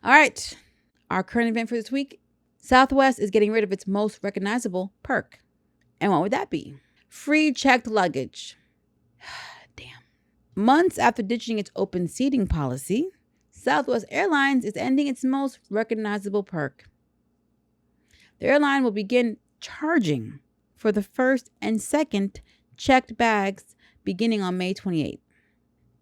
All right. Our current event for this week, Southwest is getting rid of its most recognizable perk. And what would that be? Free checked luggage. Damn. Months after ditching its open seating policy, Southwest Airlines is ending its most recognizable perk. The airline will begin charging for the first and second checked bags beginning on May 28th.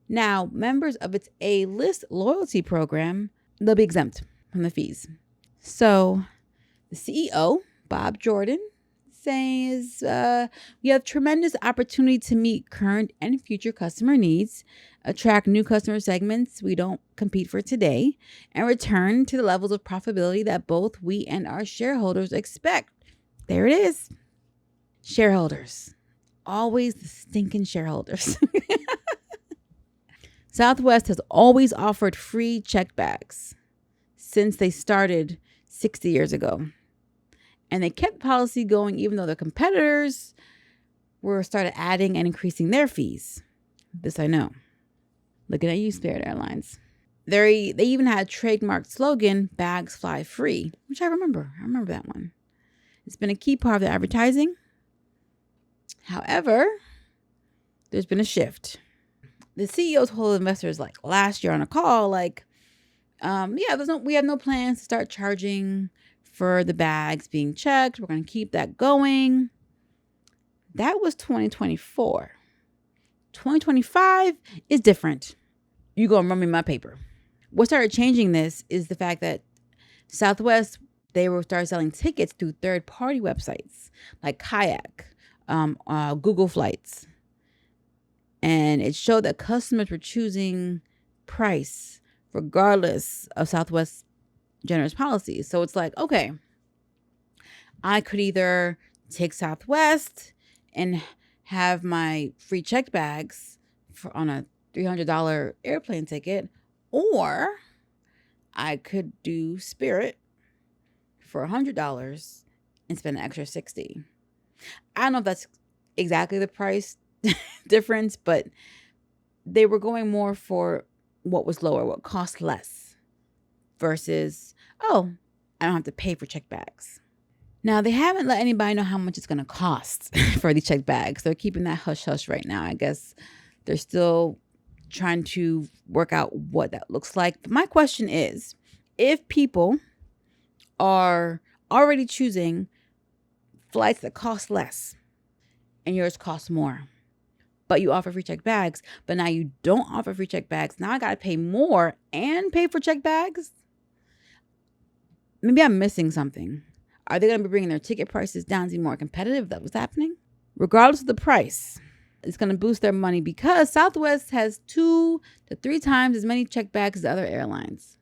Now, members of its A-list loyalty program, they'll be exempt from the fees. So, the CEO, Bob Jordan, says we have tremendous opportunity to meet current and future customer needs, attract new customer segments we don't compete for today, and return to the levels of profitability that both we and our shareholders expect. There it is. Shareholders. Always the stinking shareholders. Southwest has always offered free checked bags since they started 60 years ago. And they kept the policy going even though their competitors started adding and increasing their fees. This I know. Looking at you, Spirit Airlines. They even had a trademark slogan, "Bags Fly Free," which I remember. I remember that one. It's been a key part of the advertising. However, there's been a shift. The CEO told investors last year on a call, we have no plans to start charging for the bags being checked. We're going to keep that going. That was 2024. 2025 is different. You go and run me my paper. What started changing this is the fact that Southwest, they will start selling tickets through third-party websites like Kayak, Google Flights. And it showed that customers were choosing price regardless of Southwest's generous policies. So it's okay, I could either take Southwest and have my free checked bags on a $300 airplane ticket, or I could do Spirit for $100 and spend an extra $60. I don't know if that's exactly the price difference, but they were going more for what was lower, what cost less, versus, I don't have to pay for checked bags. Now, they haven't let anybody know how much it's going to cost for these checked bags. They're keeping that hush-hush right now. I guess they're still trying to work out what that looks like. But my question is, if people are already choosing flights that cost less and yours costs more, but you offer free checked bags, but now you don't offer free checked bags, now I got to pay more and pay for checked bags? Maybe I'm missing something. Are they going to be bringing their ticket prices down to be more competitive? That was happening. Regardless of the price, it's going to boost their money because Southwest has 2 to 3 times as many checked bags as other airlines.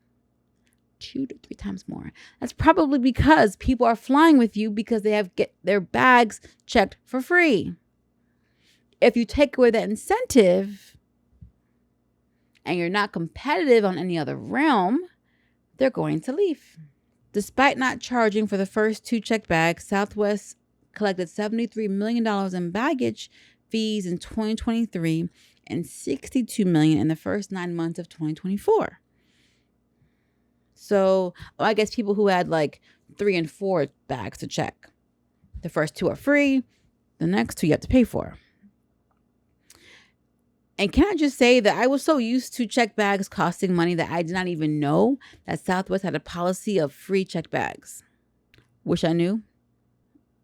2 to 3 times more. That's probably because people are flying with you because they get their bags checked for free. If you take away that incentive and you're not competitive on any other realm, they're going to leave. Despite not charging for the first 2 checked bags, Southwest collected $73 million in baggage fees in 2023 and $62 million in the first 9 months of 2024. So I guess people who had 3 and 4 bags to check. The first 2 are free. The next 2 you have to pay for. And can I just say that I was so used to checked bags costing money that I did not even know that Southwest had a policy of free checked bags. Wish I knew.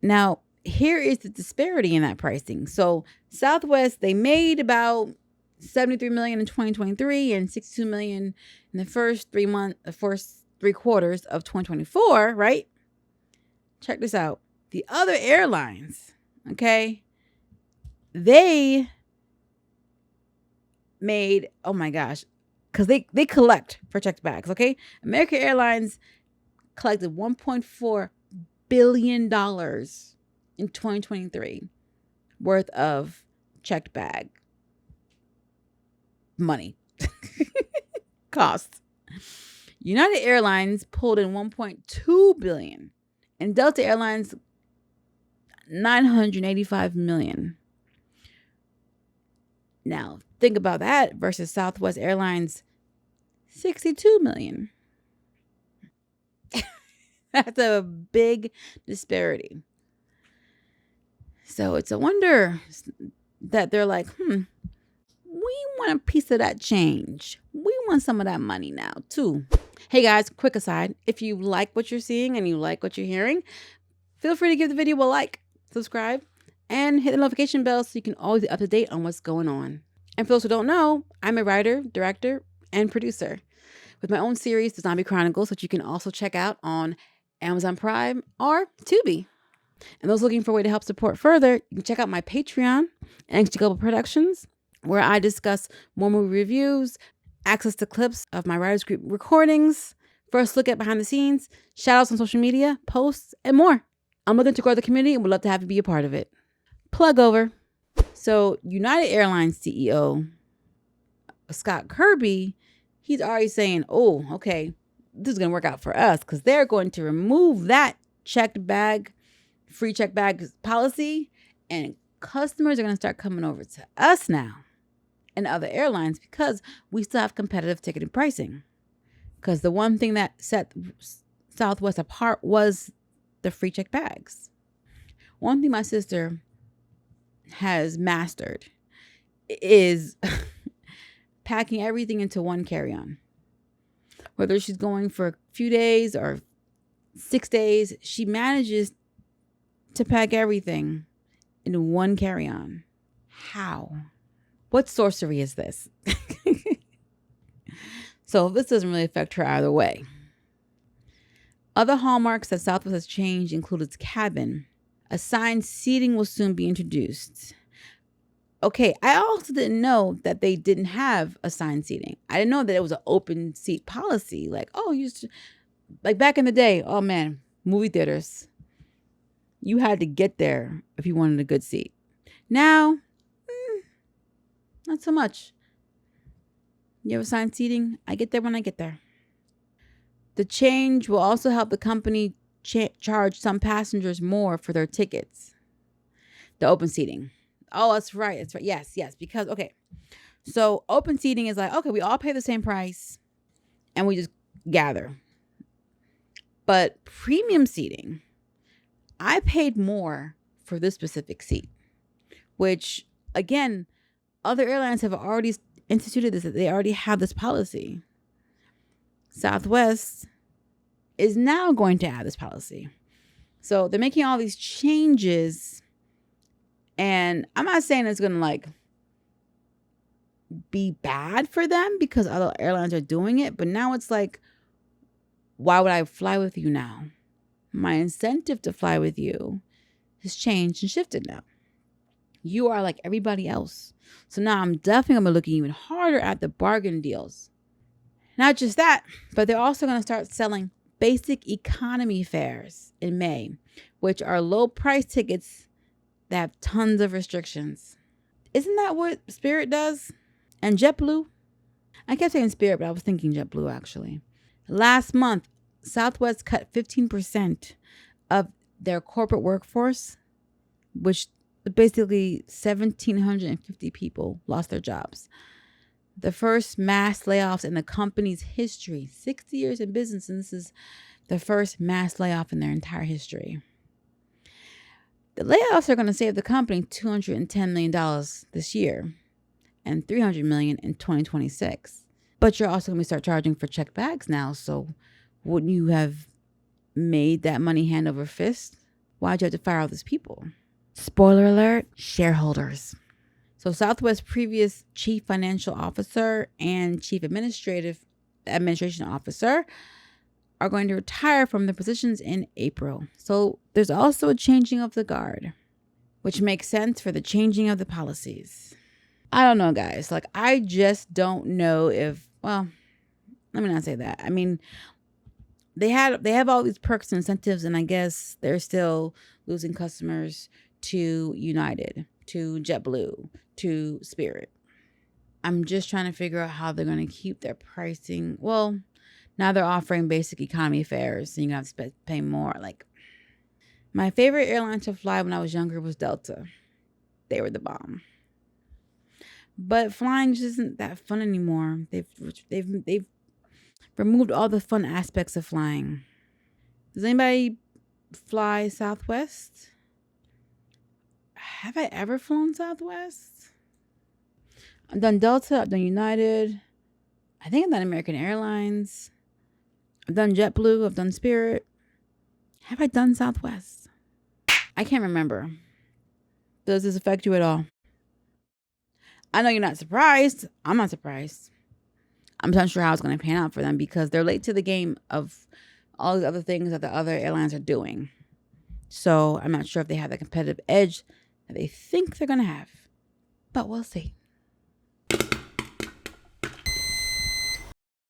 Now, here is the disparity in that pricing. So Southwest, they made about $73 million in 2023 and $62 million in the first 3 quarters of 2024, right? Check this out. The other airlines, okay, they made, oh my gosh, because they collect for checked bags, okay? American Airlines collected $1.4 billion in 2023 worth of checked bag money costs. United Airlines pulled in $1.2 billion, and Delta Airlines $985 million. Now, think about that versus Southwest Airlines $62 million. That's a big disparity. So it's a wonder that they're like, we want a piece of that change. We want some of that money now, too. Hey guys, quick aside. If you like what you're seeing and you like what you're hearing, feel free to give the video a like, subscribe, and hit the notification bell so you can always be up to date on what's going on. And for those who don't know, I'm a writer, director, and producer with my own series, The Zombie Chronicles, which you can also check out on Amazon Prime or Tubi. And those looking for a way to help support further, you can check out my Patreon, NXG Global Productions, where I discuss more movie reviews, access to clips of my writers group recordings, first look at behind the scenes, shout outs on social media, posts, and more. I'm looking to grow the community and would love to have you be a part of it. Plug over. So United Airlines CEO, Scott Kirby, he's already saying, oh, okay, this is going to work out for us because they're going to remove that free checked bag policy, and customers are going to start coming over to us now and other airlines because we still have competitive ticketing pricing. Because the one thing that set Southwest apart was the free checked bags. One thing my sister has mastered is packing everything into one carry-on. Whether she's going for a few days or 6 days, she manages to pack everything in one carry-on. How? What sorcery is this? So this doesn't really affect her either way. Other hallmarks that Southwest has changed include its cabin. Assigned seating will soon be introduced. Okay, I also didn't know that they didn't have assigned seating. I didn't know that it was an open seat policy. Like, like back in the day, oh man, movie theaters, you had to get there if you wanted a good seat. Now, not so much. You have assigned seating, I get there when I get there. The change will also help the company charge some passengers more for their tickets. The open seating. Oh, that's right. That's right. Yes. Because, okay. So open seating is like, okay, we all pay the same price and we just gather. But premium seating, I paid more for this specific seat, which again, other airlines have already instituted this. They already have this policy. Southwest is now going to add this policy. So they're making all these changes, and I'm not saying it's going to like be bad for them because other airlines are doing it, but now it's like, why would I fly with you now? My incentive to fly with you has changed and shifted now. You are like everybody else. So now I'm definitely going to be looking even harder at the bargain deals. Not just that, but they're also going to start selling basic economy fares in May, which are low price tickets that have tons of restrictions. Isn't that what Spirit does? And JetBlue? I kept saying Spirit, but I was thinking JetBlue actually. Last month, Southwest cut 15% of their corporate workforce, which basically 1,750 people lost their jobs. The first mass layoffs in the company's history. 60 years in business, and this is the first mass layoff in their entire history. The layoffs are going to save the company $210 million this year and $300 million in 2026. But you're also going to start charging for checked bags now, so wouldn't you have made that money hand over fist? Why'd you have to fire all these people? Spoiler alert, shareholders. So Southwest's previous chief financial officer and chief administration officer are going to retire from their positions in April. So there's also a changing of the guard, which makes sense for the changing of the policies. I don't know, guys. Like, I just don't know if, well, let me not say that. I mean, they have all these perks and incentives, and I guess they're still losing customers to United, to JetBlue, to Spirit. I'm just trying to figure out how they're going to keep their pricing. Well, now they're offering basic economy fares, so you have to pay more. Like, my favorite airline to fly when I was younger was Delta. They were the bomb. But flying just isn't that fun anymore. They've removed all the fun aspects of flying. Does anybody fly Southwest? Have I ever flown Southwest? I've done Delta. I've done United. I think I've done American Airlines. I've done JetBlue. I've done Spirit. Have I done Southwest? I can't remember. Does this affect you at all? I know you're not surprised. I'm not surprised. I'm not sure how it's going to pan out for them because they're late to the game of all the other things that the other airlines are doing. So I'm not sure if they have the competitive edge that they think they're going to have. But we'll see.